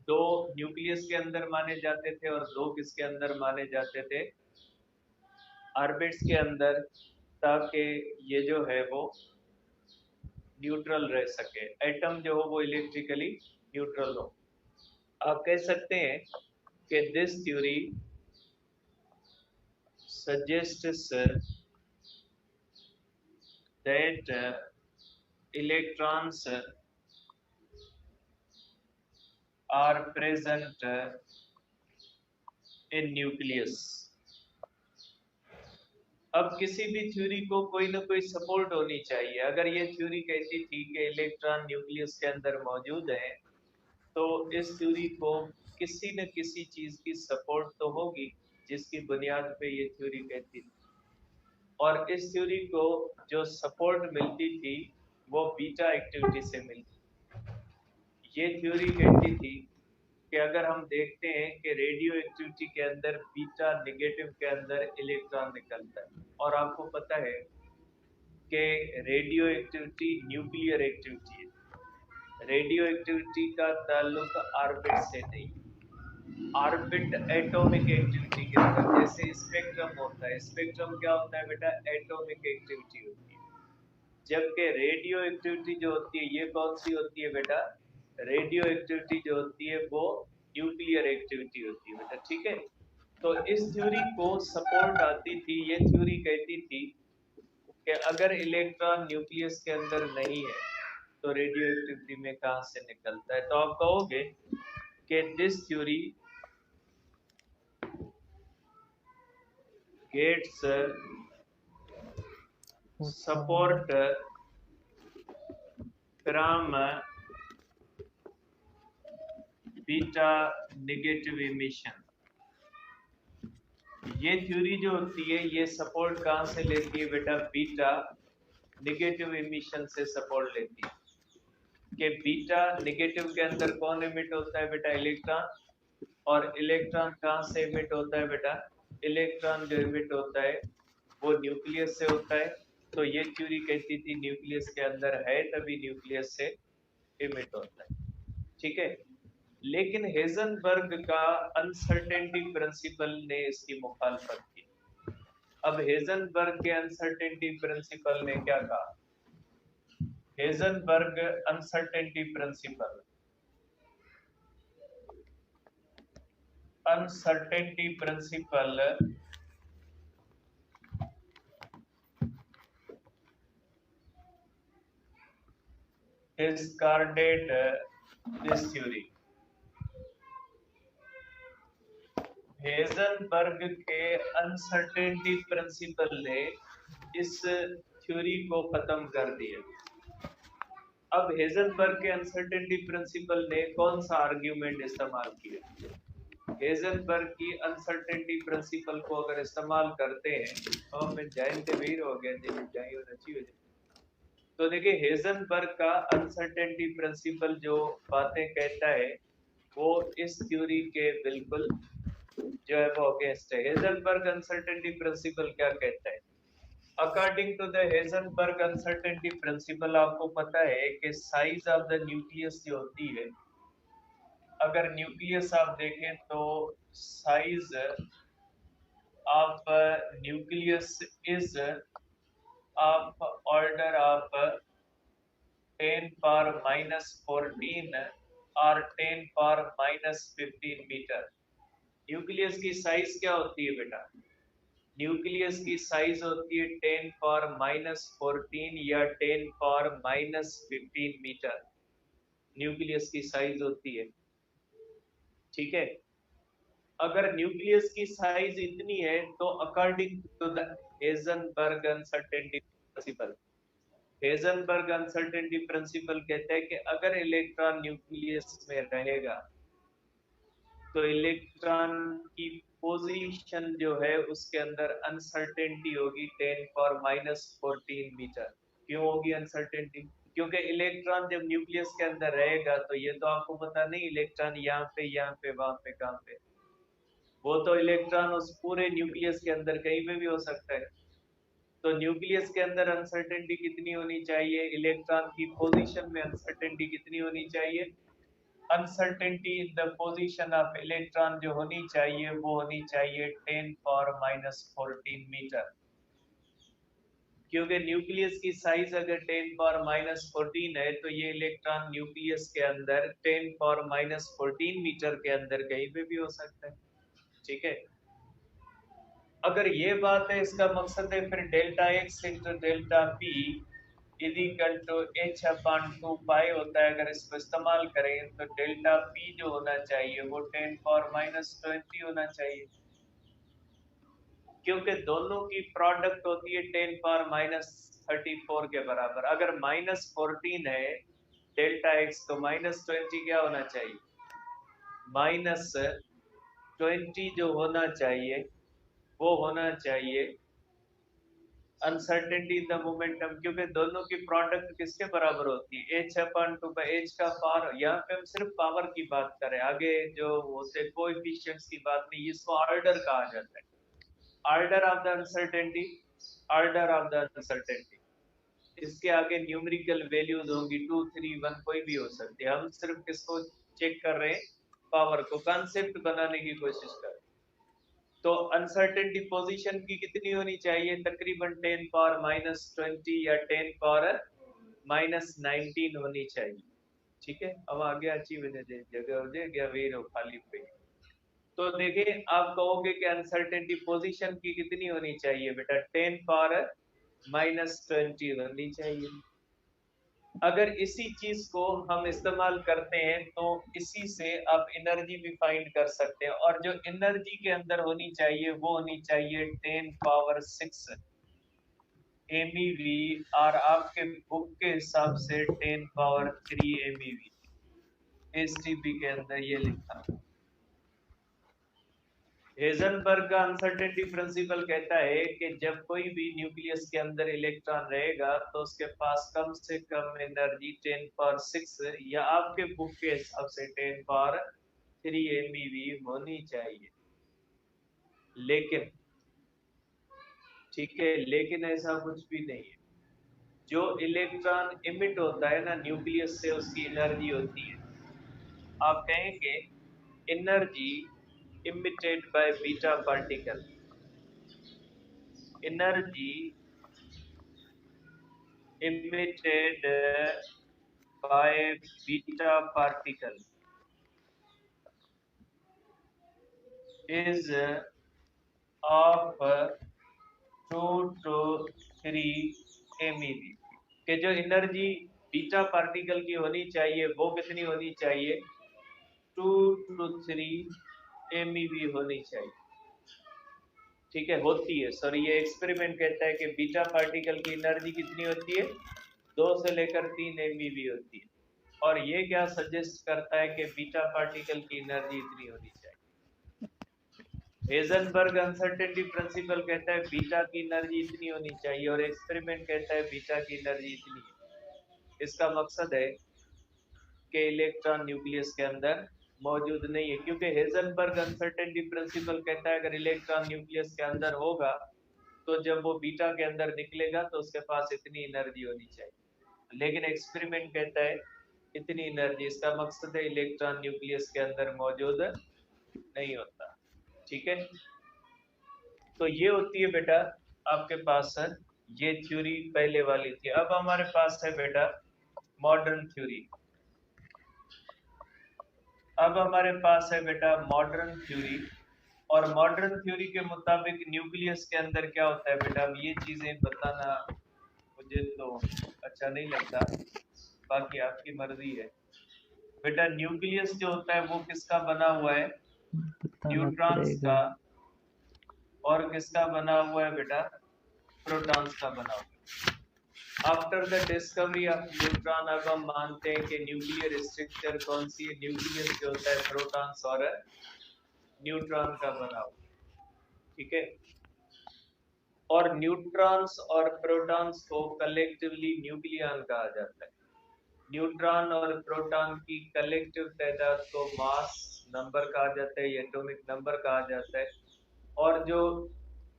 दो न्यूक्लियस के अंदर माने जाते थे और दो किसके अंदर माने जाते थे, ऑर्बिट्स के अंदर, ताकि ये जो है वो न्यूट्रल रह सके, एटम जो हो वो इलेक्ट्रिकली न्यूट्रल हो। आप कह सकते हैं कि this theory suggests that electrons are present in nucleus। अब किसी भी थ्योरी को कोई ना कोई सपोर्ट होनी चाहिए। अगर ये थ्योरी कहती थी कि इलेक्ट्रॉन न्यूक्लियस के अंदर मौजूद है, तो इस थ्योरी को किसी न किसी चीज की सपोर्ट तो होगी जिसकी बुनियाद पे ये थ्योरी कहती थी। और इस थ्योरी को जो सपोर्ट मिलती थी वो बीटा एक्टिविटी से मिलती। ये थ्योरी कहती थी कि अगर हम देखते हैं कि रेडियो एक्टिविटी के अंदर बीटा नेगेटिव के अंदर इलेक्ट्रॉन निकलता है, और आपको पता है कि रेडियो एक्टिविटी न्यूक्लियर एक्टिविटी है। रेडियो एक्टिविटी का ताल्लुक ऑर्बिट से नहीं, ऑर्बिट एटॉमिक एक्टिविटी के अंदर, जैसे स्पेक्ट्रम होता है। स्पेक्ट्रम क्या होता है बेटा, एटॉमिक एक्टिविटी होती है। जबकि रेडियो एक्टिविटी जो होती है ये कौन सी होती है बेटा, रेडियो एक्टिविटी जो होती है वो न्यूक्लियर एक्टिविटी होती है बेटा, ठीक है। तो इस थ्योरी को सपोर्ट आती थी, ये थ्योरी कहती थी कि अगर इलेक्ट्रॉन न्यूक्लियस के अंदर नहीं है तो रेडियो एक्टिविटी में कहां से निकलता है। तो आप कहोगे कि this theory gets support from beta negative emission. ये थ्योरी जो होती है ये सपोर्ट कहां से लेती है बेटा, बीटा नेगेटिव इमिशन से सपोर्ट लेती है। कि बीटा नेगेटिव के अंदर कौन इमिट होता है बेटा, इलेक्ट्रॉन। और इलेक्ट्रॉन कहां से इमिट होता है बेटा, इलेक्ट्रॉन जो इमिट होता है वो न्यूक्लियस से होता है। तो ये थ्योरी कहती थी न्यूक्लियस के अंदर है तभी न्यूक्लियस से इमिट होता है, ठीक है। लेकिन हेजनबर्ग का अनसर्टेनिटी प्रिंसिपल ने इसकी मुखालफत की। अब हेजनबर्ग के अनसर्टेनिटी प्रिंसिपल ने क्या कहा, Heisenberg uncertainty principal, uncertainty principle discarded this theory। Heisenberg के अनसर्टेनिटी प्रिंसिपल ने इस थ्योरी को खत्म कर दिया। अब हेजनबर्ग के अनसर्टेनिटी प्रिंसिपल ने कौन सा आर्ग्यूमेंट इस्तेमाल किया, हेजनबर्ग की अनसर्टेनिटी प्रिंसिपल को अगर इस्तेमाल करते हैं तो हम जाएंगे वीर हो गए जाइए अच्छी हो जाए। तो देखिए हेजनबर्ग का अनसर्टेनिटी प्रिंसिपल जो बातें कहता है वो इस थ्योरी के बिल्कुल जो है वो अगेंस्ट है। हेजनबर्ग अनसर्टेनिटी प्रिंसिपल क्या कहता है, according to the Heisenberg uncertainty principle आपको पता है कि साइज ऑफ द न्यूक्लियस जो होती है, अगर न्यूक्लियस आप देखें तो size of nucleus is of order of 10 power -14 और 10 पावर -15 मीटर। न्यूक्लियस की साइज क्या होती है बेटा, न्यूक्लियस की साइज होती है 10 पावर -14 या 10 पावर -15 मीटर, न्यूक्लियस की साइज होती है, ठीक है। अगर न्यूक्लियस की साइज इतनी है तो according to the Heisenberg uncertainty principle, Heisenberg uncertainty principle कहता है कि अगर इलेक्ट्रॉन न्यूक्लियस में रहेगा तो इलेक्ट्रॉन की पोजीशन जो है उसके अंदर अनसर्टेनिटी होगी 10 पावर -14 मीटर। क्यों होगी अनसर्टेनिटी, क्योंकि इलेक्ट्रॉन जब न्यूक्लियस के अंदर रहेगा तो ये तो आपको पता नहीं इलेक्ट्रॉन यहाँ पे वहां पे कहां पे, वो तो इलेक्ट्रॉन उस पूरे न्यूक्लियस के अंदर कहीं पे भी हो सकता है। तो न्यूक्लियस के अंदर अनसर्टेनिटी कितनी होनी चाहिए, इलेक्ट्रॉन की पोजीशन में अनसर्टेनिटी कितनी होनी चाहिए, uncertainty in the position of electron जो होनी चाहिए वो होनी चाहिए 10⁻⁻14 मीटर, क्योंकि न्यूक्लियस की साइज अगर 10⁻⁻14 है तो ये इलेक्ट्रॉन न्यूक्लियस के अंदर 10⁻⁻14 मीटर के अंदर कहीं पे भी हो सकता है। ठीक है, अगर ये बात है, इसका मकसद है फिर delta x into delta p is equal to h upon 2 pi होता है। अगर इसको इस्तेमाल करें तो डेल्टा पी जो होना चाहिए वो 10⁻⁻20 होना चाहिए, क्योंकि दोनों की प्रोडक्ट होती है 10⁻⁻34 के बराबर। अगर -14 है डेल्टा एक्स तो -20 क्या होना चाहिए, -20 जो होना चाहिए वो होना चाहिए अनसर्टेनिटी इन द मोमेंटम, क्योंकि दोनों की प्रोडक्ट किसके बराबर होती है, एच अपॉन 2 एच का पावर। यहाँ पे हम सिर्फ पावर की बात करें, आगे जो होते कोएफिशिएंट्स की बात नहीं, इसको ऑर्डर कहा जाता है, order of the uncertainty, order of the uncertainty. इसके आगे न्यूमेरिकल वैल्यूज होंगी 2 3 1 कोई भी हो सकती है। हम सिर्फ किसको चेक कर रहे हैं, पावर को, कॉन्सेप्ट बनाने की कोशिश कर रहे हैं। तो अनसर्टेनिटी पोजीशन की कितनी होनी चाहिए, तकरीबन 10⁻⁻20 या 10⁻⁻19 होनी चाहिए। ठीक है, अब आगे अच्छी वजह जगह हो जाएगी वे खाली पे। तो देखिए आप कहोगे कि अनसर्टेनिटी पोजीशन की कितनी होनी चाहिए बेटा, 10⁻⁻20 होनी चाहिए। अगर इसी चीज को हम इस्तेमाल करते हैं तो इसी से आप एनर्जी भी फाइंड कर सकते हैं, और जो एनर्जी के अंदर होनी चाहिए वो होनी चाहिए 10⁻6 MeV, और आपके बुक के हिसाब से 10⁻3 MeV STP के अंदर ये लिखा। हेजनबर्ग का अनसर्टेनिटी प्रिंसिपल कहता है कि जब कोई भी न्यूक्लियस के अंदर इलेक्ट्रॉन रहेगा तो उसके पास कम से कम एनर्जी 10⁻6 या आपके बुक के हिसाब से 10⁻3 MeV होनी चाहिए। लेकिन ठीक है, लेकिन ऐसा कुछ भी नहीं है। जो इलेक्ट्रॉन इमिट होता है ना न्यूक्लियस से, उसकी एनर्जी होती है, आप कहेंगे energy emitted by beta particle, energy emitted by beta particle is of 2 to 3 MeV। कि जो एनर्जी बीटा पार्टिकल की होनी चाहिए वो कितनी होनी चाहिए, 2 to 3 MeV होनी चाहिए। ठीक है, होती है, सॉरी ये एक्सपेरिमेंट कहता है कि बीटा पार्टिकल की एनर्जी कितनी होती है, 2 से लेकर 3 MeV होती है। और ये क्या सजेस्ट करता है कि बीटा पार्टिकल की एनर्जी इतनी होनी चाहिए। हेजनबर्ग अनसर्टेनिटी प्रिंसिपल कहता है बीटा की एनर्जी इतनी होनी चाहिए, और एक्सपेरिमेंट कहता है बीटा की एनर्जी इतनी है। इसका मकसद है कि इलेक्ट्रॉन न्यूक्लियस के अंदर मौजूद नहीं है, क्योंकि हेजनबर्ग अनसर्टेनिटी प्रिंसिपल कहता है अगर इलेक्ट्रॉन न्यूक्लियस के अंदर होगा तो जब वो बीटा के अंदर निकलेगा तो उसके पास इतनी एनर्जी होनी चाहिए। लेकिन एक्सपेरिमेंट कहता है इतनी एनर्जी, इसका मकसद है इलेक्ट्रॉन न्यूक्लियस के अंदर मौजूद नहीं होता। ठीक है, तो ये होती है बेटा आपके पास ये थ्योरी पहले वाली थी। अब हमारे पास है बेटा मॉडर्न थ्योरी। अब हमारे पास है बेटा मॉडर्न थ्योरी, और मॉडर्न थ्योरी के मुताबिक न्यूक्लियस के अंदर क्या होता है बेटा, अब ये चीजें बताना मुझे तो अच्छा नहीं लगता, बाकी आपकी मर्जी है। बेटा न्यूक्लियस जो होता है वो किसका बना हुआ है, न्यूट्रॉन्स का, और किसका बना हुआ है बेटा, प्रोटॉन्स का बना हुआ है। After the discovery of neutron अब हम मानते हैं कि न्यूक्लियर स्ट्रक्चर कौन सी है, न्यूक्लियस जो होता है प्रोटॉन्स और न्यूट्रॉन का बना हुआ। ठीक है, और न्यूट्रॉन्स और प्रोटॉन्स को कलेक्टिवली न्यूक्लियन कहा जाता है। न्यूट्रॉन और प्रोटॉन की कलेक्टिव तादाद को मास नंबर कहा जाता है, एटॉमिक नंबर कहा जाता है, और जो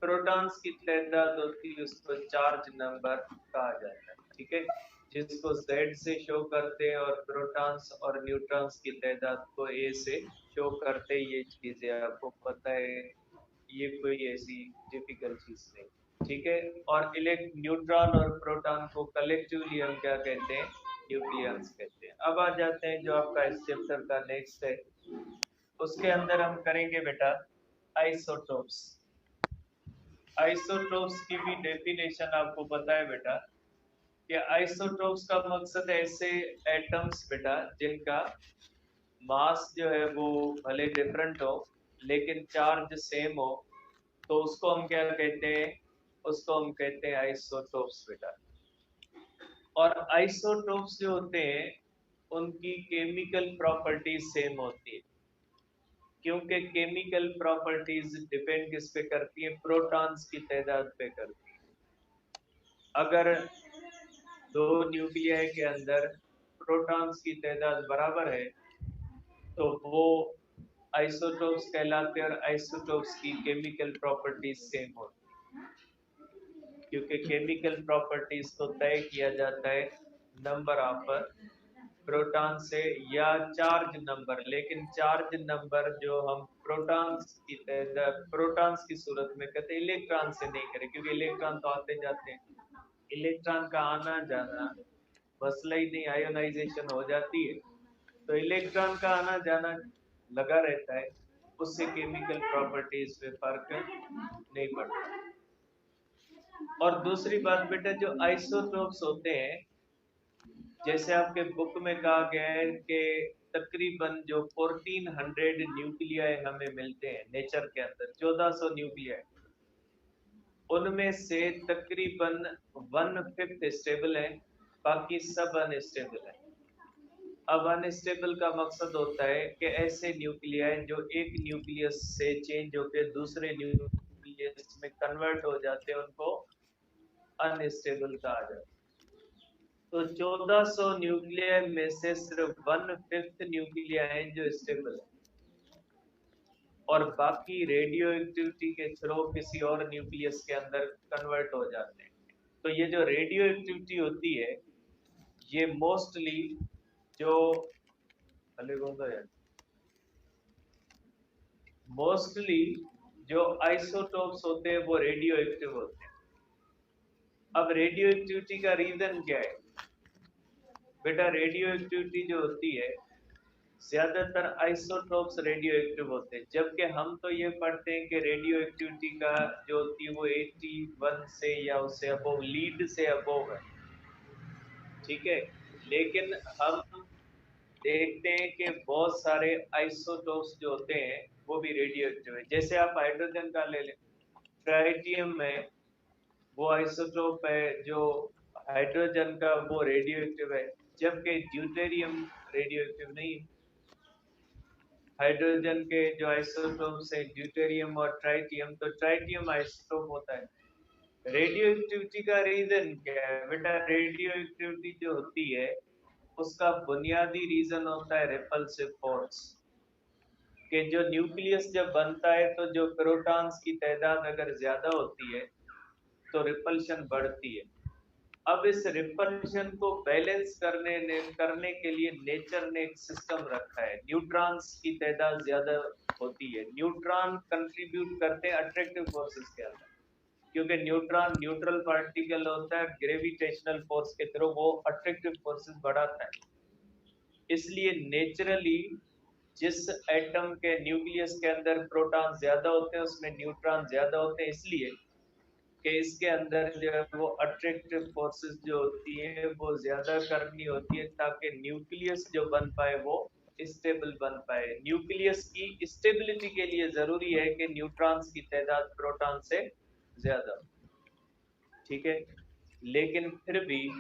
प्रोटॉन्स की तादाद होती है उसको चार्ज नंबर कहा जाता है। ठीक है, जिसको Z से शो करते हैं, और प्रोटॉन्स और न्यूट्रॉन्स की तादाद को A से शो करते हैं। ये चीजें आपको पता है, ये कोई ऐसी डिफिकल्ट चीज नहीं, ठीक है। और न्यूट्रॉन और प्रोटॉन को कलेक्टिवली हम क्या कहते हैं, न्यूक्लियंस कहते हैं। अब आ जाते हैं जो आपका इस चैप्टर का नेक्स्ट है, उसके अंदर हम करेंगे बेटा आइसोटोप्स। आइसोटोप्स की भी डेफिनेशन आपको पता है बेटा, कि आइसोटोप्स का मकसद ऐसे एटम्स बेटा जिनका मास जो है वो भले डिफरेंट हो लेकिन चार्ज सेम हो, तो उसको हम क्या कहते हैं, उसको हम कहते हैं आइसोटोप्स बेटा। और आइसोटोप्स जो होते हैं उनकी केमिकल प्रॉपर्टीज सेम होती है, क्योंकि केमिकल प्रॉपर्टीज डिपेंड किस पे करती है, प्रोटॉन्स की तादाद पे करती है। अगर दो न्यूक्लियाई के अंदर प्रोटॉन्स की तादाद बराबर है तो वो आइसोटोप्स कहलाते हैं, और आइसोटोप्स की केमिकल प्रॉपर्टीज सेम होती है, क्योंकि केमिकल प्रॉपर्टीज को तय किया जाता है नंबर ऑफ प्रोटॉन से या चार्ज नंबर। लेकिन चार्ज नंबर जो हम प्रोटॉन्स की सूरत में कहते हैं, इलेक्ट्रॉन से नहीं करें, क्योंकि इलेक्ट्रॉन तो आते जाते हैं, इलेक्ट्रॉन का आना जाना मसला ही नहीं, आयोनाइजेशन हो जाती है, तो इलेक्ट्रॉन का आना जाना लगा रहता है, उससे केमिकल प्रॉपर्टीज पे फर्क नहीं पड़ता। और दूसरी बात बेटा, जो आइसोटोप्स होते हैं, जैसे आपके बुक में कहा गया है कि तकरीबन जो 1400 न्यूक्लियाई हमें मिलते हैं नेचर के अंदर, 1400 न्यूक्लियाई, उनमें से तकरीबन 1/5 स्टेबल है, बाकी सब अनस्टेबल है। अब अनस्टेबल का मकसद होता है कि ऐसे न्यूक्लियाई जो एक न्यूक्लियस से चेंज होकर दूसरे न्यूक्लियस में कन्वर्ट हो जाते हैं, उनको अनस्टेबल कहा जाता है। तो 1400 न्यूक्लियाई में से सिर्फ 1/5 न्यूक्लियाई हैं जो स्टेबल है, और बाकी रेडियो एक्टिविटी के थ्रू किसी और न्यूक्लियस के अंदर कन्वर्ट हो जाते हैं। तो ये जो रेडियो एक्टिविटी होती है, ये मोस्टली जो मोस्टली जो आइसोटोप्स होते हैं वो रेडियो एक्टिव होते हैं। अब रेडियो एक्टिविटी का रीजन क्या है बेटा, रेडियो एक्टिविटी जो होती है, ज्यादातर आइसोटोप्स रेडियो एक्टिव होते हैं, जबकि हम तो ये पढ़ते हैं कि रेडियो एक्टिविटी का जो होती है वो 81 से या उससे अबोव, लीड से अबोव है, ठीक है। लेकिन हम देखते हैं कि बहुत सारे आइसोटोप्स जो होते हैं वो भी रेडियो एक्टिव है। जैसे आप हाइड्रोजन का ले लें, ट्राइटियम में वो आइसोटोप है जो हाइड्रोजन का, वो रेडियो एक्टिव है, जबकि ड्यूटेरियम रेडियो एक्टिव नहीं है। हाइड्रोजन के जो आइसोटोप्स है ड्यूटेरियम और ट्राइटियम, तो ट्राइटियम आइसोटोप होता है। रेडियो एक्टिविटी का रीजन क्या है बेटा, रेडियो एक्टिविटी जो होती है उसका बुनियादी रीजन होता है रिपल्सिव फोर्स, कि जो न्यूक्लियस जब बनता है तो जो प्रोटॉन्स की तादाद अगर ज्यादा होती है तो रिपल्शन बढ़ती है। अब इस रिपल्शन को बैलेंस करने के लिए नेचर ने एक सिस्टम रखा है, न्यूट्रॉन्स की तादाद ज्यादा होती है, न्यूट्रॉन कंट्रीब्यूट करते हैं अट्रैक्टिव फोर्सेस के अंदर, क्योंकि न्यूट्रॉन न्यूट्रल पार्टिकल होता है, ग्रेविटेशनल फोर्स के थ्रू वो अट्रैक्टिव फोर्सेस बढ़ाता है। इसलिए नेचुरली जिस एटम के न्यूक्लियस के अंदर प्रोटॉन ज्यादा होते हैं उसमें न्यूट्रॉन ज्यादा होते हैं, इसलिए कि इसके अंदर जो है वो अट्रैक्टिव फोर्सेस जो होती है वो ज्यादा करनी होती है, ताकि न्यूक्लियस जो बन पाए वो स्टेबल बन पाए। न्यूक्लियस की स्टेबिलिटी के लिए जरूरी है कि न्यूट्रॉन्स की तादाद प्रोटॉन से ज्यादा हो, ठीक है। लेकिन फिर भी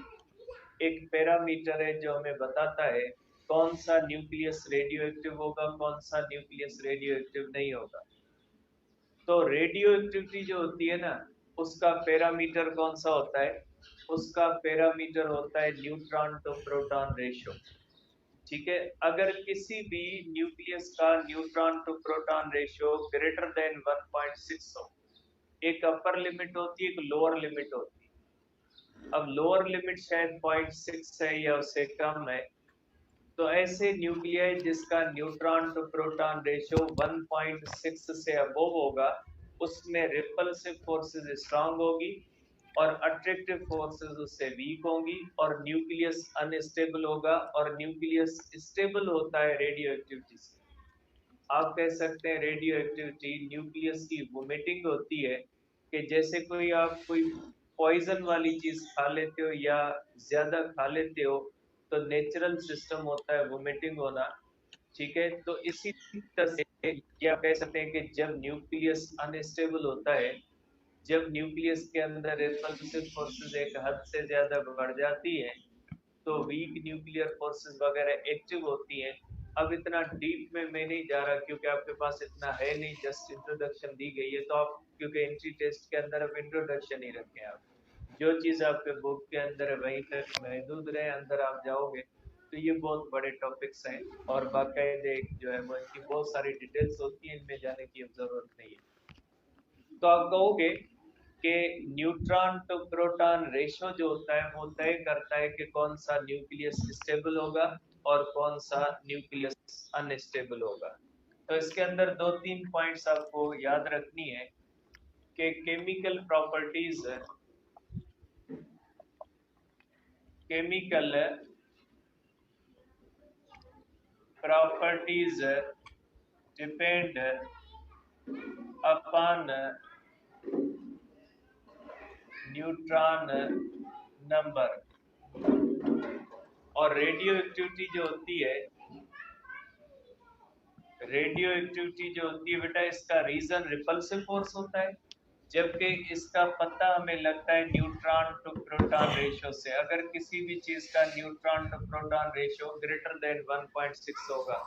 एक पैरामीटर है जो हमें बताता है कौन सा न्यूक्लियस रेडियो एक्टिव होगा, कौन सा न्यूक्लियस रेडियो एक्टिव नहीं होगा। तो रेडियो एक्टिविटी जो होती है ना, उसका पैरामीटर कौन सा होता है, उसका पैरामीटर होता है न्यूट्रॉन टू प्रोटॉन रेशियो, ठीक है। अगर किसी भी न्यूक्लियस का neutron to proton ratio greater than 1.6 हो, एक अपर लिमिट होती है, एक लोअर लिमिट होती है, अब लोअर लिमिट शायद 0.6 है या उससे कम है। तो ऐसे न्यूक्लियाई जिसका न्यूट्रॉन टू प्रोटॉन रेशियो 1.6 से अबोव होगा, उसमें रिपल्सिव फोर्सेस स्ट्रांग होगी और अट्रैक्टिव फोर्सेस उससे वीक होंगी, और न्यूक्लियस अनस्टेबल होगा। और न्यूक्लियस स्टेबल होता है रेडियो एक्टिविटी से। आप कह सकते हैं रेडियो एक्टिविटी न्यूक्लियस की वोमिटिंग होती है, कि जैसे कोई पॉइजन वाली चीज खा लेते हो या ज्यादा खा लेते हो, तो नेचुरल सिस्टम होता है वोमिटिंग होना। ठीक है, तो इसी तरह से क्या कह सकते हैं कि जब न्यूक्लियस अनस्टेबल होता है, जब न्यूक्लियस के अंदर रिपल्सिव फोर्सेस एक हद से ज्यादा बढ़ जाती है, तो वीक न्यूक्लियर फोर्सेस वगैरह एक्टिव होती हैं। अब इतना डीप में मैं नहीं जा रहा, क्योंकि आपके पास इतना है नहीं, जस्ट इंट्रोडक्शन दी गई है। तो आप क्योंकि एंट्री टेस्ट के अंदर अब इंट्रोडक्शन ही रखें, आप जो चीज़ आपके बुक के अंदर है वहीं तक महदूद रहे, अंदर आप जाओगे तो ये बहुत बड़े टॉपिक्स हैं, और बाकायदे जो है वो इनकी बहुत सारी डिटेल्स होती हैं, इनमें जाने की अब जरूरत नहीं है। तो आप कहोगे कि न्यूट्रॉन टू प्रोटॉन रेशो जो होता है वो तय करता है कि कौन सा न्यूक्लियस स्टेबल होगा और कौन सा न्यूक्लियस अनस्टेबल होगा। तो इसके अंदर दो तीन पॉइंट्स आपको याद रखनी है कि chemical properties depend upon neutron number. और रेडियो एक्टिविटी जो होती है बेटा, इसका रीजन रिपल्सिव फोर्स होता है, जबकि इसका पता हमें लगता है न्यूट्रॉन टू प्रोटॉन रेशियो से। अगर किसी भी चीज का neutron to proton ratio greater than 1.6 होगा,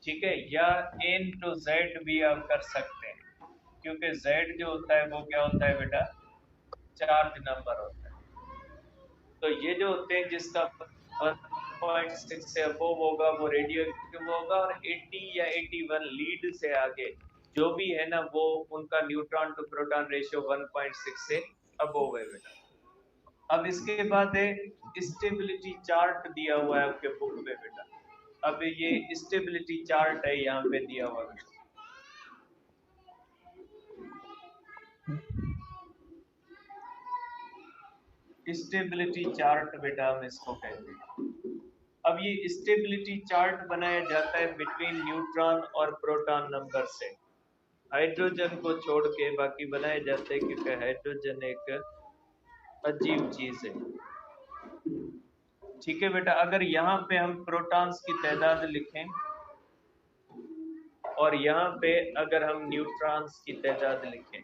ठीक है, या n टू z भी आप कर सकते हैं, क्योंकि z जो होता है वो क्या होता है बेटा, चार्ज नंबर होता है। तो ये जो होते हैं जिसका 1.6 से अबव होगा वो रेडियो एक्टिव होगा, और 80 या 81 लीड से आगे जो भी है ना, वो उनका न्यूट्रॉन टू प्रोटॉन रेशियो 1.6 से अबव है बेटा। अब इसके बाद है स्टेबिलिटी चार्ट दिया हुआ है आपके बुक में बेटा। अब ये स्टेबिलिटी चार्ट है यहाँ पे दिया हुआ बेटा। स्टेबिलिटी चार्ट बेटा हम इसको कहते हैं। अब ये स्टेबिलिटी चार्ट बनाया जाता है बिटवीन न्यूट्रॉन और प्रोटॉन नंबर से, हाइड्रोजन को छोड़ के बाकी बनाए जाते हैं, क्योंकि हाइड्रोजन एक अजीब चीज है। ठीक है बेटा, अगर यहाँ पे हम प्रोटॉन्स की तादाद लिखें और यहाँ पे अगर हम न्यूट्रॉन्स की तादाद लिखें,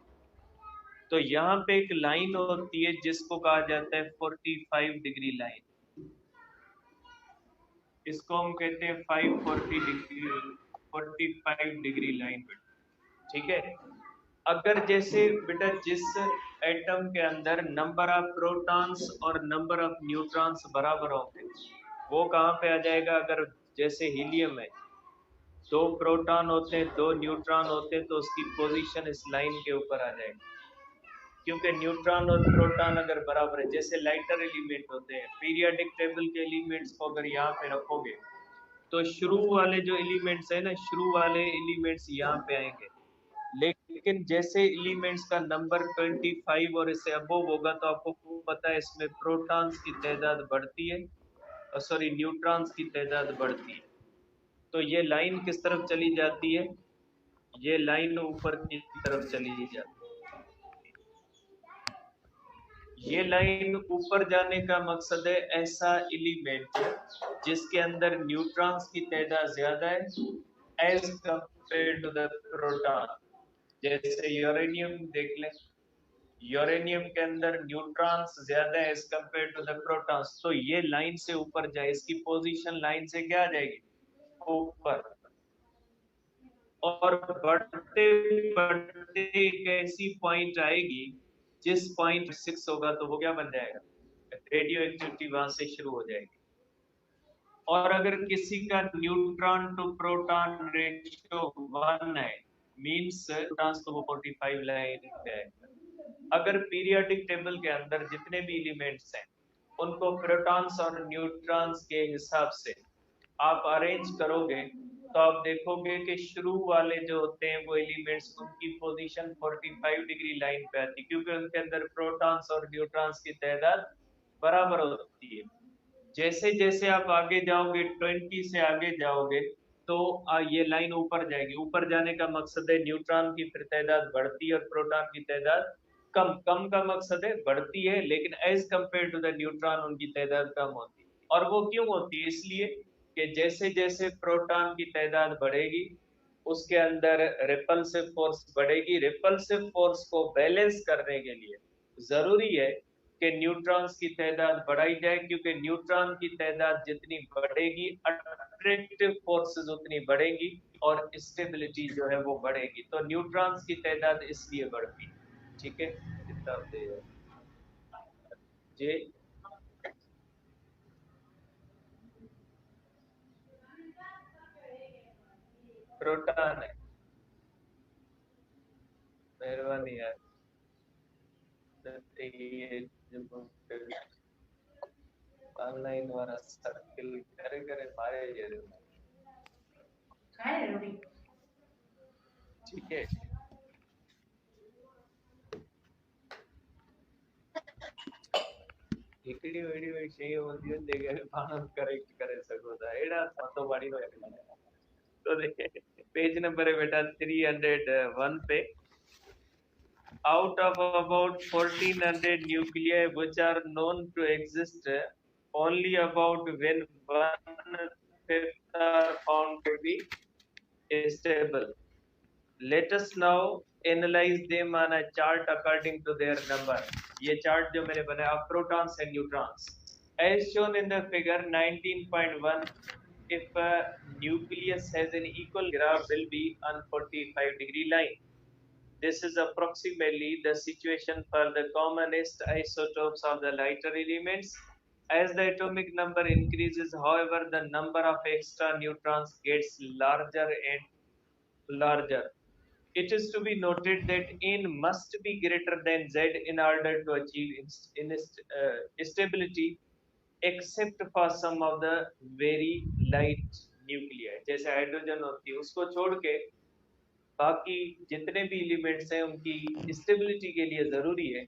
तो यहाँ पे एक लाइन होती है जिसको कहा जाता है 45 डिग्री लाइन। इसको हम कहते हैं 45 डिग्री लाइन। ठीक है, अगर जैसे बेटा जिस एटम के अंदर नंबर ऑफ प्रोटॉन्स और नंबर ऑफ न्यूट्रॉन्स बराबर होंगे, वो कहाँ पे आ जाएगा, अगर जैसे हीलियम है, दो प्रोटॉन होते हैं दो न्यूट्रॉन होते हैं, तो उसकी पोजीशन इस लाइन के ऊपर आ जाएगी, क्योंकि न्यूट्रॉन और प्रोटॉन अगर बराबर है, जैसे लाइटर एलिमेंट होते हैं, पीरियोडिक टेबल के एलिमेंट्स को अगर यहाँ पे रखोगे, तो शुरू वाले जो एलिमेंट्स है ना, शुरू वाले एलिमेंट्स यहाँ पे आएंगे, लेकिन जैसे एलिमेंट्स का नंबर 25 और इससे अबव होगा, तो आपको पता है इसमें प्रोटॉन्स की तादाद बढ़ती है, सॉरी न्यूट्रॉन्स की तादाद बढ़ती है। तो ये लाइन किस तरफ चली जाती है, ये लाइन ऊपर की तरफ चली जाती है। ये लाइन ऊपर जाने का मकसद है ऐसा एलिमेंट जिसके अंदर न्यूट्रॉन्स की तादाद ज्यादा है as compare to the proton. जैसे यूरेनियम देख लें, यूरेनियम के अंदर न्यूट्रॉन्स ज्यादा है as compare to the protons, तो ये लाइन से ऊपर जाए, इसकी पोजीशन लाइन से क्या आ जाएगी, ऊपर। और बढ़ते बढ़ते एक ऐसी पॉइंट आएगी जिस पॉइंट 6 होगा, तो वो क्या बन जाएगा, रेडियो एक्टिविटी वहां से शुरू हो जाएगी। और अगर किसी का न्यूट्रॉन टू प्रोटॉन रेशियो 1 है, मींस प्रोटॉन्स तो वो 45 लाइन पे है। अगर पीरियोडिक टेबल के अंदर जितने भी एलिमेंट्स हैं उनको प्रोटॉन्स और न्यूट्रॉन्स के हिसाब से आप अरेंज करोगे तो आप देखोगे कि शुरू वाले जो होते हैं वो एलिमेंट्स उनकी पोजीशन 45 डिग्री लाइन पे आती है, क्योंकि उनके अंदर प्रोटॉन्स और न्यूट्रॉन्स की तादाद बराबर होती है। जैसे जैसे आप आगे जाओगे 20 से आगे जाओगे तो ये लाइन ऊपर जाएगी। ऊपर जाने का मकसद है न्यूट्रॉन की फिर तादाद बढ़ती है और प्रोटॉन की तादाद कम। कम का मकसद है बढ़ती है, लेकिन as compare to the neutron उनकी तादाद कम होती है। और वो क्यों होती है? इसलिए कि जैसे जैसे प्रोटॉन की तादाद बढ़ेगी उसके अंदर रिपल्सिव फोर्स बढ़ेगी। रिपल्सिव फोर्स को बैलेंस करने के लिए जरूरी है कि न्यूट्रॉन्स की तादाद बढ़ाई जाए, क्योंकि न्यूट्रॉन की तादाद जितनी बढ़ेगी अट्रैक्टिव फोर्सेस उतनी बढ़ेंगी और स्टेबिलिटी जो है वो बढ़ेगी। तो न्यूट्रॉन्स की तादाद इसलिए बढ़ती है। ठीक है, इतना जी प्रोटॉन है। मेहरबानी यार, ये जो ऑनलाइन वाला सर्किल करे करे मारे ये ठीक है। हिकिड़ी वीडियो में शइ हूंदी आहे जेके पाण करेक्ट करे सघो था, अहिड़ा मथो पाड़ी न वठंदा। तो देखिए पेज नंबर है बेटा 301 पे। Out of about 1400 nuclei which are known to exist, only about when 1/5 are found to be stable. Let us now analyze them on a chart according to their number. ये chart जो मैंने बनाया of protons and neutrons, as shown in the figure 19.1, if a nucleus has an equal graph will be on 45 degree line. This is approximately the situation for the commonest isotopes of the lighter elements. As the atomic number increases, however, the number of extra neutrons gets larger and larger. It is to be noted that N must be greater than Z in order to achieve stability, except for some of the very light nuclei. जैसे hydrogen होती है उसको छोड़ के बाकी जितने भी elements हैं उनकी स्टेबिलिटी के लिए जरूरी है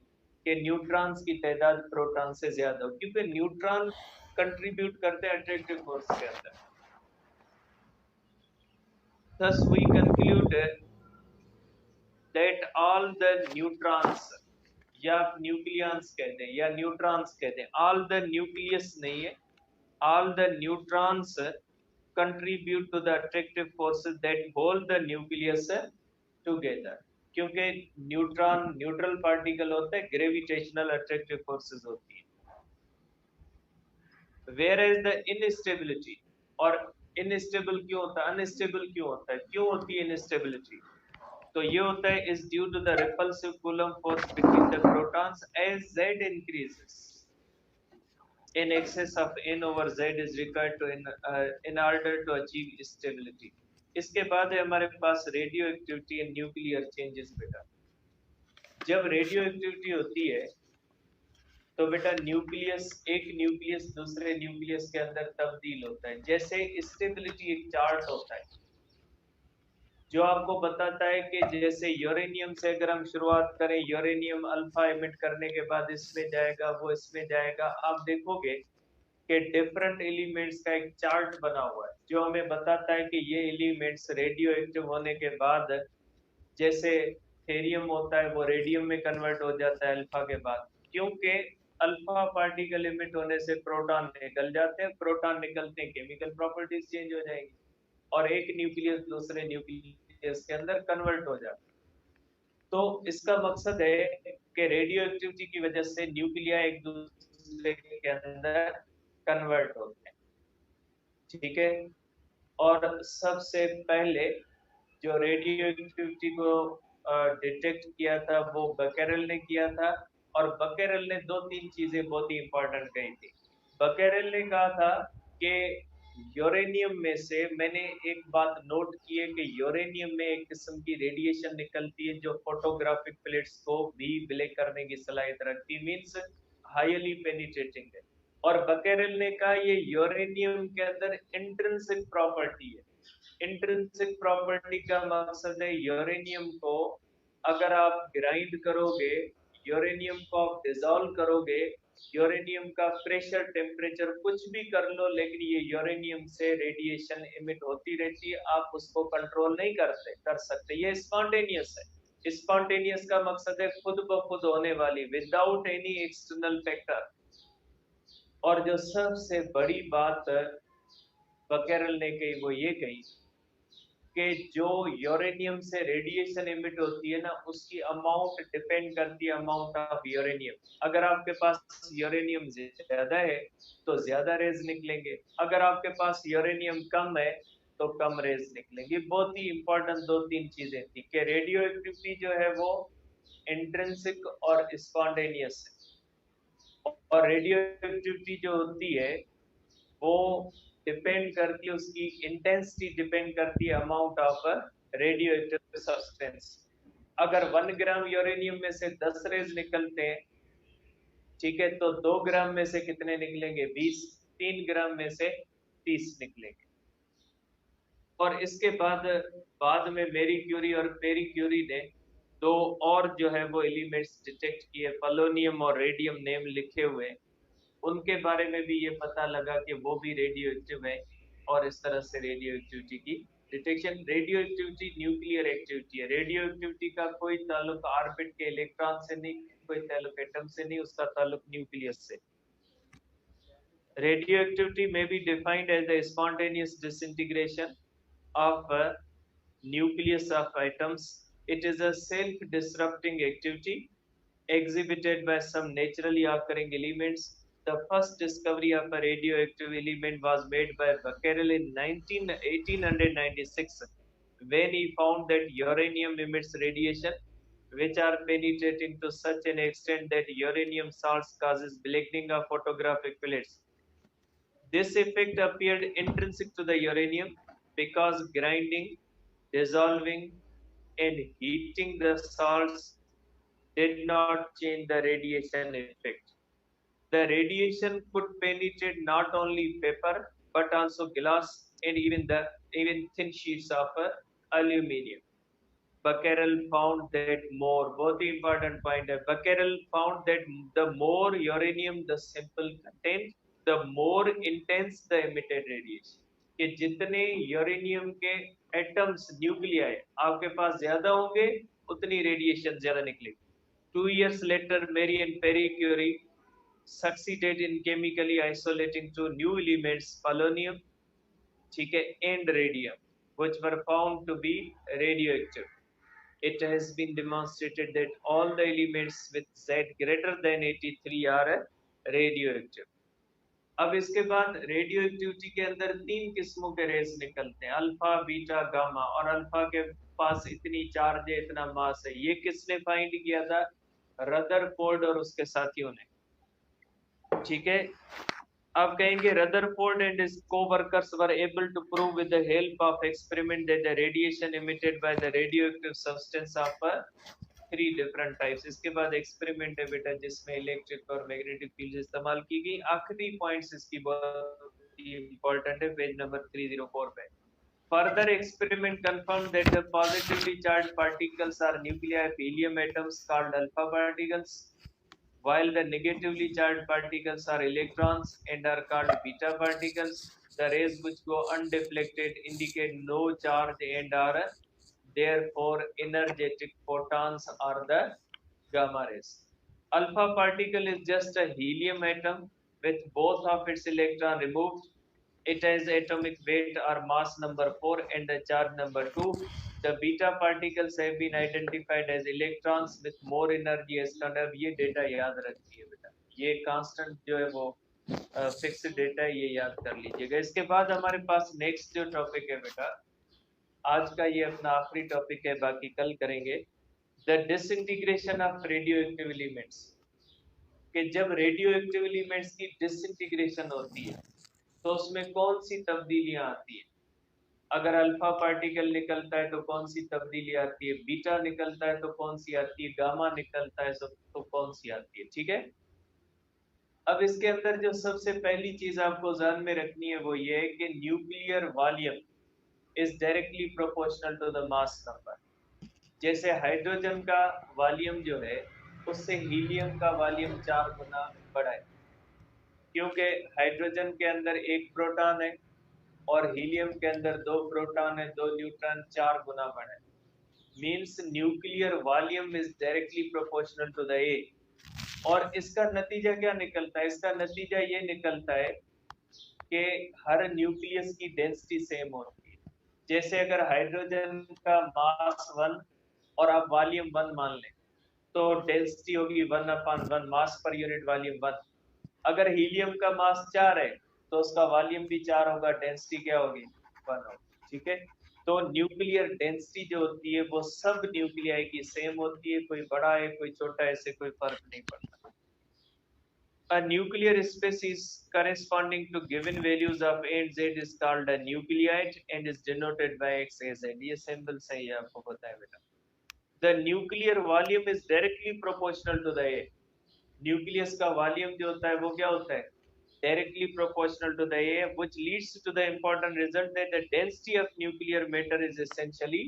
कि न्यूट्रॉन्स की तादाद प्रोटॉन से ज्यादा हो, क्योंकि न्यूट्रॉन कंट्रीब्यूट करते हैं अट्रैक्टिव फोर्स के अंदर। Thus we conclude that all the neutrons, या न्यूक्लियंस कहते हैं या न्यूट्रॉन्स कहते हैं, all the nucleus नहीं है, all the neutrons contribute to the attractive forces that hold the nucleus together. क्योंकि न्यूट्रॉन न्यूट्रल पार्टिकल होता है, ग्रेविटेशनल अट्रैक्टिव फोर्सेस होती है। whereas the instability, और इनस्टेबल क्यों होता है, अनस्टेबल क्यों होता है, क्यों होती है इनस्टेबिलिटी? तो ये होता है is due to the repulsive Coulomb force between the protons as Z increases. In excess of n over Z is required to in order to achieve stability. इसके बाद है हमारे पास radio activity and nuclear changes. बेटा जब radio activity होती है तो बेटा न्यूक्लियस, एक न्यूक्लियस दूसरे न्यूक्लियस के अंदर तब्दील होता है। जैसे स्टेबिलिटी एक चार्ट होता है जो आपको बताता है कि जैसे यूरेनियम से अगर हम शुरुआत करें, यूरेनियम अल्फा एमिट करने के बाद इसमें जाएगा, वो इसमें जाएगा। आप देखोगे कि डिफरेंट एलिमेंट्स का एक चार्ट बना हुआ है जो हमें बताता है कि ये एलिमेंट्स रेडियो एक्टिव होने के बाद, जैसे थेरियम होता है वो रेडियम में कन्वर्ट हो जाता है अल्फा के बाद, क्योंकि अल्फा पार्टिकल एमिट होने से प्रोटॉन निकल जाते हैं, प्रोटॉन निकलते हैं केमिकल प्रॉपर्टीज चेंज हो जाएंगी और एक न्यूक्लियस दूसरे न्यूक्लियस के अंदर कन्वर्ट हो जाता है। तो इसका मकसद है कि रेडियो एक्टिविटी की वजह से न्यूक्लिया एक दूसरे के अंदर कन्वर्ट होते हैं। ठीक है, और सबसे पहले जो रेडियो एक्टिविटी को डिटेक्ट किया था वो बकेरेल ने किया था, और बकेरेल ने दो तीन चीजें बहुत ही इंपॉर्टेंट कही थी। बकेरेल ने कहा था कि यूरेनियम में से मैंने एक बात नोट की है कि यूरेनियम में एक किस्म की रेडिएशन निकलती है जो फोटोग्राफिक प्लेट्स को भी ब्लैक करने की सलाहियत रखती है, मीन्स हाईली पेनिट्रेटिंग है। और बकेरेल ने कहा ये यूरेनियम के अंदर इंट्रिंसिक प्रॉपर्टी है। इंट्रिंसिक प्रॉपर्टी का मकसद है यूरेनियम को अगर आप ग्राइंड करोगे, यूरेनियम को आप डिसॉल्व करोगे, यूरेनियम का प्रेशर टेम्परेचर कुछ भी कर लो, लेकिन ये यूरेनियम से रेडिएशन इमिट होती रहती है, आप उसको कंट्रोल नहीं कर सकते। ये स्पॉन्टेनियस है। स्पॉन्टेनियस का मकसद है खुद ब खुद होने वाली, विदाउट एनी एक्सटर्नल फैक्टर। और जो सबसे बड़ी बात बकेरल ने कही वो ये कही कि जो यूरेनियम से रेडिएशन इमिट होती है ना, उसकी अमाउंट डिपेंड करती है अमाउंट ऑफ यूरेनियम। अगर आपके पास यूरेनियम ज्यादा है तो ज्यादा रेज निकलेंगे, अगर आपके पास यूरेनियम कम है तो कम रेज निकलेंगे। बहुत ही इंपॉर्टेंट दो तीन चीजें थी कि रेडियो एक्टिविटी जो है वो इंट्रिंसिक और स्पॉन्टेनियस है, और रेडियो एक्टिविटी जो होती है वो डिपेंड करती है, उसकी इंटेंसिटी डिपेंड करती है amount of radio active substance. अगर 1 ग्राम यूरेनियम में से 10 रेज निकलते हैं, ठीक है, तो 2 ग्राम में से कितने निकलेंगे? 20। 3 ग्राम में से 30 निकलेंगे। और इसके बाद में मेरी क्यूरी और पेरी क्यूरी ने दो और जो है वो एलिमेंट्स डिटेक्ट किए, पोलोनियम और रेडियम नेम लिखे हुए। उनके बारे में भी ये पता लगा कि वो भी रेडियो एक्टिव है, और इस तरह से रेडियो एक्टिविटी की detection. Radio activity nuclear activity है। रेडियो एक्टिविटी का कोई ताल्लुक ऑर्बिट के इलेक्ट्रॉन से नहीं, कोई ताल्लुक एटम से नहीं, उसका ताल्लुक न्यूक्लियस से। Radioactivity may be defined as the spontaneous disintegration of a nucleus of atoms. It is a self-disrupting activity exhibited by some naturally occurring elements. The first discovery of a radioactive element was made by Becquerel in 1896 when he found that uranium emits radiation which are penetrating to such an extent that uranium salts causes blackening of photographic plates. This effect appeared intrinsic to the uranium because grinding, dissolving, and heating the salts did not change the radiation effect. The radiation could penetrate not only paper but also glass and even thin sheets of aluminium. Becquerel found that more, बहुत ही important point है, Becquerel found that the more uranium the sample contained, the more intense the emitted radiation. कि जितने uranium के atoms nuclei आपके पास ज्यादा होंगे उतनी radiation ज्यादा निकलेगी। 2 years later, Marie and Pierre Curie succeeded in chemically isolating two new elements, polonium, ठीक है, and radium, which were found to be radioactive. It has been demonstrated that all the elements with Z greater than 83 are radioactive. अब इसके बाद radio activity के अंदर 3 किस्मों के race निकलते हैं, अल्फा, बीटा, गामा। और अल्फा के पास इतनी चार्ज है, इतना मास है। ये किसने फाइंड किया था? रदरफोर्ड और उसके साथियों ने, ठीक है। आप कहेंगे Rutherford and his co-workers were able to prove with the help of experiment that the radiation emitted by the radioactive substance of 3 different types। इसके बाद एक्सपेरिमेंट है बेटा जिसमें इलेक्ट्रिक और मैग्नेटिक फील्ड इस्तेमाल की गई। आखिरी पॉइंट्स इसकी बहुत इंपॉर्टेंट है, पेज नंबर 304 पे। Further experiment confirmed that the positively charged particles are nuclei of helium atoms called alpha particles, while the negatively charged particles are electrons and are called beta particles. The rays which go undeflected indicate no charge and are therefore energetic. Photons are the gamma rays. Alpha particle is just a helium atom with both of its electrons removed. It has atomic weight or mass number 4 and the charge number 2. The beta particles have been identified as electrons with more energy as standard। ये data याद रखिए बेटा, ये constant जो है वो fixed data है, ये याद कर लीजिएगा। इसके बाद हमारे पास नेक्स्ट जो टॉपिक है बेटा, आज का ये अपना आखिरी टॉपिक है, बाकी कल करेंगे। The disintegration of radio active elements, कि जब रेडियो एक्टिव एलिमेंट्स की डिसइंटीग्रेशन होती है तो उसमें कौन सी तब्दीलियां आती है? अगर अल्फा पार्टिकल निकलता है तो कौन सी तब्दीली आती है, बीटा निकलता है तो कौन सी आती है, गामा निकलता है तो कौन सी आती है। ठीक है, अब इसके अंदर जो सबसे पहली चीज आपको ध्यान में रखनी है वो ये है कि nuclear volume is directly proportional to the mass number. जैसे हाइड्रोजन का वॉल्यूम जो है उससे हीलियम का वॉल्यूम 4 गुना बड़ा है, क्योंकि हाइड्रोजन के अंदर एक प्रोटॉन है और हीलियम के अंदर 2 प्रोटॉन है, 2 न्यूट्रॉन, 4 गुना बड़ा है। Means nuclear volume is directly proportional to the A. और इसका नतीजा क्या निकलता है? इसका नतीजा ये निकलता है कि हर न्यूक्लियस की डेंसिटी सेम होती है। जैसे अगर हाइड्रोजन का मास 1 और आप वॉल्यूम 1 मान लें तो डेंसिटी होगी 1/1, मास पर यूनिट वॉल्यूम 1। अगर हीलियम का मास 4 है तो उसका वॉल्यूम भी 4 होगा, डेंसिटी क्या होगी? 1 होगी। ठीक है, तो न्यूक्लियर डेंसिटी जो होती है वो सब न्यूक्लियाई की सेम होती है, कोई बड़ा है कोई छोटा है, इससे कोई फर्क नहीं पड़ता। A nuclear species corresponding to given values of A and Z is called a nucleate and is denoted by its AZ. ये सिंबल सही है, आपको पता है बेटा। The nuclear volume is directly proportional to the A. Nucleus का volume जो होता है वो क्या होता है? Directly proportional to the A, which leads to the important result that the density of nuclear matter is essentially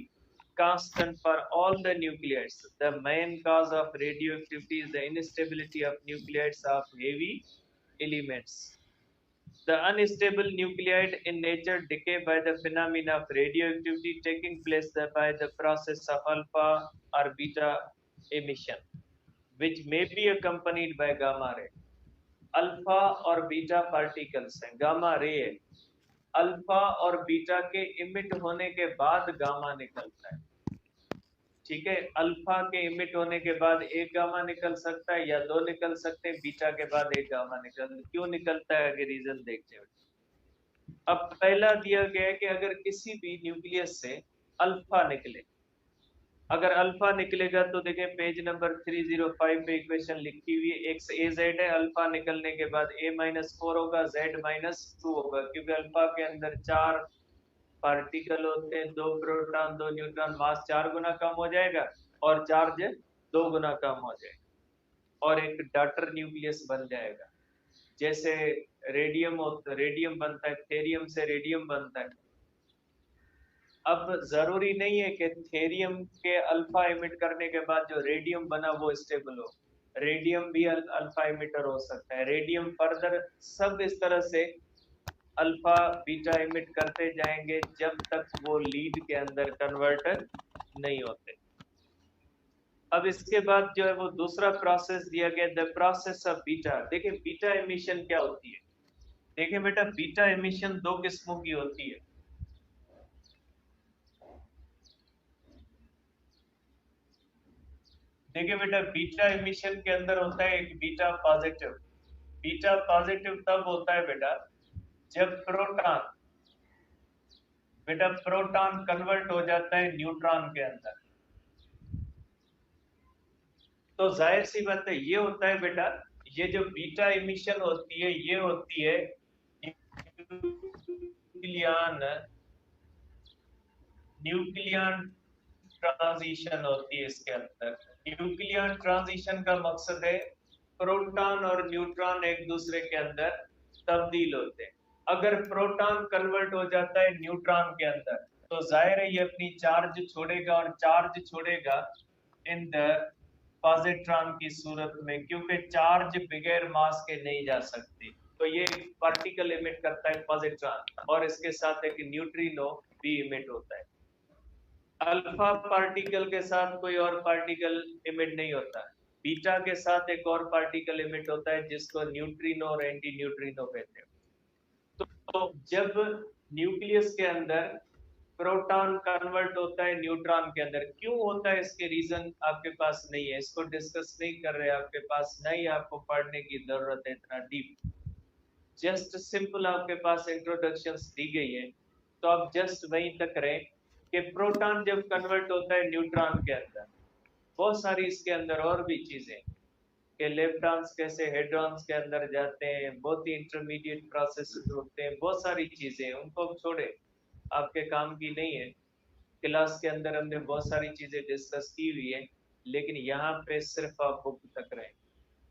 constant for all the nuclides. The main cause of radioactivity is the instability of nuclides of heavy elements. The unstable nuclide in nature decay by the phenomena of radioactivity taking place by the process of alpha or beta emission, which may be accompanied by gamma ray. Alpha और beta particles हैं, gamma ray है। Alpha और beta के emit होने के बाद gamma निकलता है। ठीक है, अल्फा के इमिट होने के बाद एक गामा निकल सकता है या 2 निकल सकते हैं, बीटा के बाद एक गामा क्यों निकलता है, आगे रीजन देखते हैं। अब पहला दिया गया है कि अगर किसी भी न्यूक्लियस से अल्फा निकले, अगर अल्फा निकलेगा तो देखें पेज नंबर 305 पे इक्वेशन लिखी हुई है, एक्स ए जेड है, अल्फा निकलने के बाद A-4 होगा, Z-2 होगा, क्योंकि अल्फा के अंदर 4 पार्टिकल होते हैं, 2 प्रोटॉन 2 न्यूट्रॉन, मास 4 गुना कम हो जाएगा और चार्ज 2 गुना कम हो जाएगा और एक डॉटर न्यूक्लियस बन जाएगा। जैसे रेडियम बनता है, थेरियम से रेडियम बनता है। अब जरूरी नहीं है कि थेरियम के अल्फा इमिट करने के बाद जो रेडियम बना वो स्टेबल हो, रेडियम भी अल्फा इमिटर हो सकता है। रेडियम फर्दर सब इस तरह से अल्फा बीटा इमिट करते जाएंगे जब तक वो लीड के अंदर कन्वर्टर नहीं होते। अब इसके बाद जो है वो दूसरा प्रोसेस दिया गया, द प्रोसेस ऑफ बीटा। देखिए बीटा एमिशन क्या होती है। देखिए बेटा, बीटा एमिशन 2 किस्मों की होती है। देखिए बेटा, बीटा एमिशन के अंदर होता है एक बीटा पॉजिटिव। बीटा पॉजिटिव तब होता है बेटा जब प्रोटॉन कन्वर्ट हो जाता है न्यूट्रॉन के अंदर। तो जाहिर सी बात है ये होता है बेटा, ये जो बीटा एमिशन होती है ये होती है न्यूक्लियन ट्रांजिशन होती है। इसके अंदर न्यूक्लियन ट्रांजिशन का मकसद है प्रोटॉन और न्यूट्रॉन एक दूसरे के अंदर तब्दील होते हैं। अगर प्रोटॉन कन्वर्ट हो जाता है न्यूट्रॉन के अंदर तो जाहिर है ये अपनी चार्ज छोड़ेगा और चार्ज छोड़ेगा इन द पॉजिट्रॉन की सूरत में, क्योंकि चार्ज बगैर मास के नहीं जा सकती। तो ये पार्टिकल इमिट करता है पॉजिट्रॉन और इसके साथ एक न्यूट्रिनो भी इमिट होता है। अल्फा पार्टिकल के साथ कोई और पार्टिकल इमिट नहीं होता। बीटा के साथ एक और पार्टिकल इमिट होता है जिसको न्यूट्रिनो और एंटी न्यूट्रिनो कहते हैं। तो जब न्यूक्लियस के अंदर प्रोटॉन कन्वर्ट होता है न्यूट्रॉन के अंदर, क्यों होता है इसके रीजन आपके पास नहीं है, इसको डिस्कस नहीं कर रहे, आपके पास नहीं, आपको पढ़ने की जरूरत है इतना डीप। जस्ट सिंपल आपके पास इंट्रोडक्शंस दी गई है तो आप जस्ट वहीं तक रहें कि प्रोटॉन जब कन्वर्ट होता है न्यूट्रॉन के अंदर, बहुत सारी इसके अंदर और भी चीजें। कि लेप्टॉन्स कैसे हेड्रॉन्स के अंदर जाते हैं, बहुत ही इंटरमीडिएट प्रोसेस होते हैं, बहुत सारी चीजें, उनको छोड़े, आपके काम की नहीं है। क्लास के अंदर हमने बहुत सारी चीजें डिस्कस की हुई है, लेकिन यहाँ पे सिर्फ आप बुक तक रहे।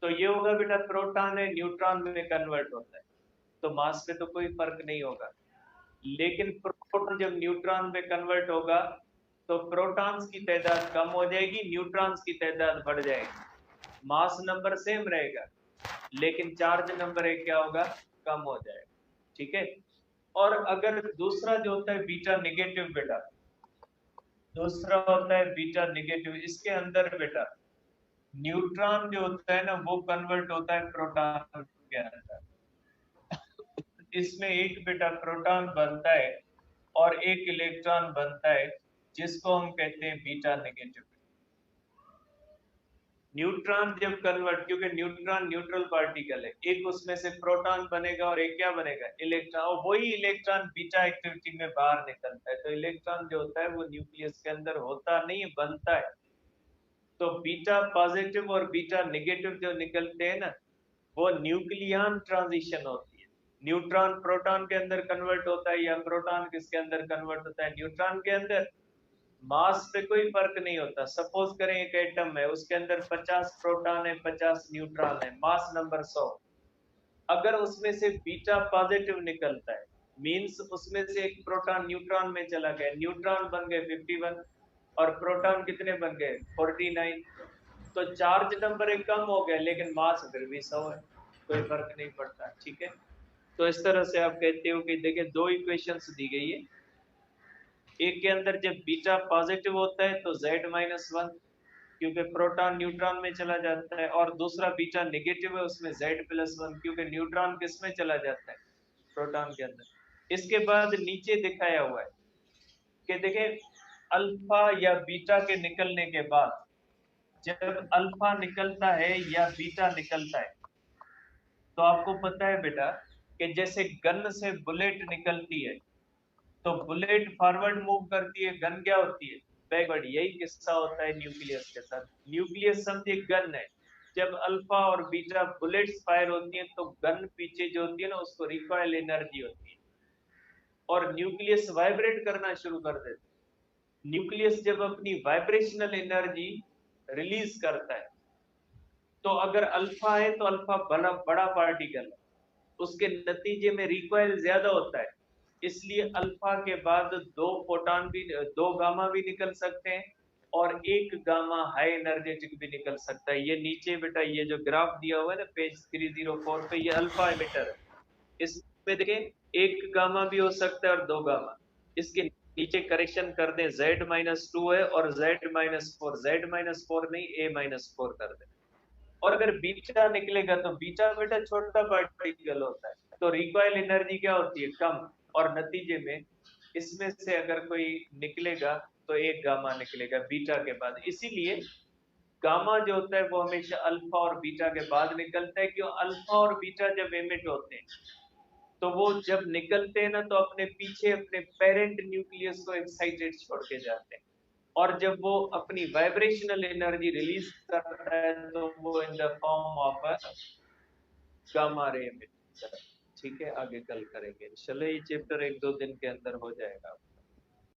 तो ये होगा बेटा, प्रोटॉन है न्यूट्रॉन में कन्वर्ट होता है, तो मास पे तो कोई फर्क नहीं होगा। लेकिन प्रोटॉन जब न्यूट्रॉन में कन्वर्ट होगा तो प्रोटॉन्स की तादाद कम हो जाएगी, न्यूट्रॉन्स की तादाद बढ़ जाएगी। मास नंबर सेम रहेगा, लेकिन चार्ज नंबर एक क्या होगा, कम हो जाएगा। ठीक है। और अगर दूसरा जो होता है बीटा निगेटिव बेटा, दूसरा होता है बीटा निगेटिव, इसके अंदर बेटा न्यूट्रॉन जो होता है ना वो कन्वर्ट होता है प्रोटॉन के अंदर। इसमें एक बेटा प्रोटॉन बनता है और एक इलेक्ट्रॉन बनता है, जिसको हम कहते हैं बीटा नेगेटिव। न्यूट्रॉन जब कन्वर्ट, क्योंकि न्यूट्रॉन न्यूट्रल पार्टिकल है, एक उसमें से प्रोटॉन बनेगा और एक क्या बनेगा, इलेक्ट्रॉन, और वही इलेक्ट्रॉन बीटा एक्टिविटी में बाहर निकलता है। तो इलेक्ट्रॉन जो होता है वो न्यूक्लियस के अंदर होता नहीं, बनता है। तो बीटा पॉजिटिव और बीटा नेगेटिव जो निकलते हैं ना, वो न्यूक्लियन ट्रांजिशन होती है। न्यूट्रॉन प्रोटॉन के अंदर कन्वर्ट होता है, या प्रोटॉन किसके अंदर कन्वर्ट होता है, न्यूट्रॉन के अंदर। मास पे कोई फर्क नहीं होता। सपोज करें एक एटम है, उसके अंदर 50 प्रोटॉन है, 50 न्यूट्रॉन है, मास नंबर 100। अगर उसमें से बीटा पॉजिटिव निकलता है, मींस उसमें से एक प्रोटॉन न्यूट्रॉन में चला गया, न्यूट्रॉन बन गए 51 और प्रोटॉन कितने बन गए, 49। तो चार्ज नंबर एक कम हो गया, लेकिन मास फिर भी 100 है, कोई फर्क नहीं पड़ता। ठीक है। तो इस तरह से आप कहते हो कि देखिए दो इक्वेशंस दी गई है, एक के अंदर जब बीटा पॉजिटिव होता है तो Z-1, क्योंकि प्रोटॉन न्यूट्रॉन में चला जाता है, और दूसरा बीटा नेगेटिव है, उसमें Z+1, क्योंकि न्यूट्रॉन किस में चला जाता है, प्रोटॉन के अंदर। इसके बाद नीचे दिखाया हुआ है कि देखिए अल्फा या बीटा के निकलने के बाद, जब अल्फा निकलता है या बीटा निकलता है, तो आपको पता है बेटा कि जैसे गन से बुलेट निकलती है, तो बुलेट फॉरवर्ड मूव करती है, गन क्या होती है, बैकवर्ड। यही किस्सा होता है न्यूक्लियस के साथ। न्यूक्लियस समझिए गन है, जब अल्फा और बीटा बुलेट्स फायर होती हैं तो गन पीछे जो होती है ना, उसको रिकॉइल एनर्जी होती है, और न्यूक्लियस वाइब्रेट करना शुरू कर देता है। न्यूक्लियस जब अपनी वाइब्रेशनल एनर्जी रिलीज करता है, तो अगर अल्फा है तो अल्फा बड़ा बड़ा पार्टिकल है, उसके नतीजे में रिकॉइल ज्यादा होता है, इसलिए अल्फा के बाद दो फोटॉन भी, दो गामा भी निकल सकते हैं, और एक गामा हाई एनर्जेटिक भी निकल सकता है। ये नीचे बेटा ये जो ग्राफ दिया हुआ है ना पेज 304 पे, ये अल्फा एमिटर है। इसमें देखें एक गामा भी हो सकता है और दो गामा। इसके नीचे करेक्शन कर दें, Z-2 है और Z-4, Z-4 नहीं, A-4 कर दें। और अगर बीटा निकलेगा तो बीटा बेटा छोटा पार्टिकल होता है, तो रिकॉइल एनर्जी क्या होती है, कम, और नतीजे में इसमें से अगर कोई निकलेगा तो एक गामा निकलेगा बीटा के बाद। इसीलिए गामा जो होता है वो हमेशा अल्फा और बीटा के बाद निकलता है, क्यों, अल्फा और बीटा जब एमिट होते हैं तो वो जब निकलते हैं ना, तो अपने पीछे अपने पेरेंट न्यूक्लियस को एक्साइटेड छोड़ के जाते हैं, और जब वो अपनी वाइब्रेशनल एनर्जी रिलीज करता है तो वो in the form of a gamma ray emitter. ठीक है, आगे कल करेंगे, चलो ये चैप्टर एक दो दिन के अंदर हो जाएगा।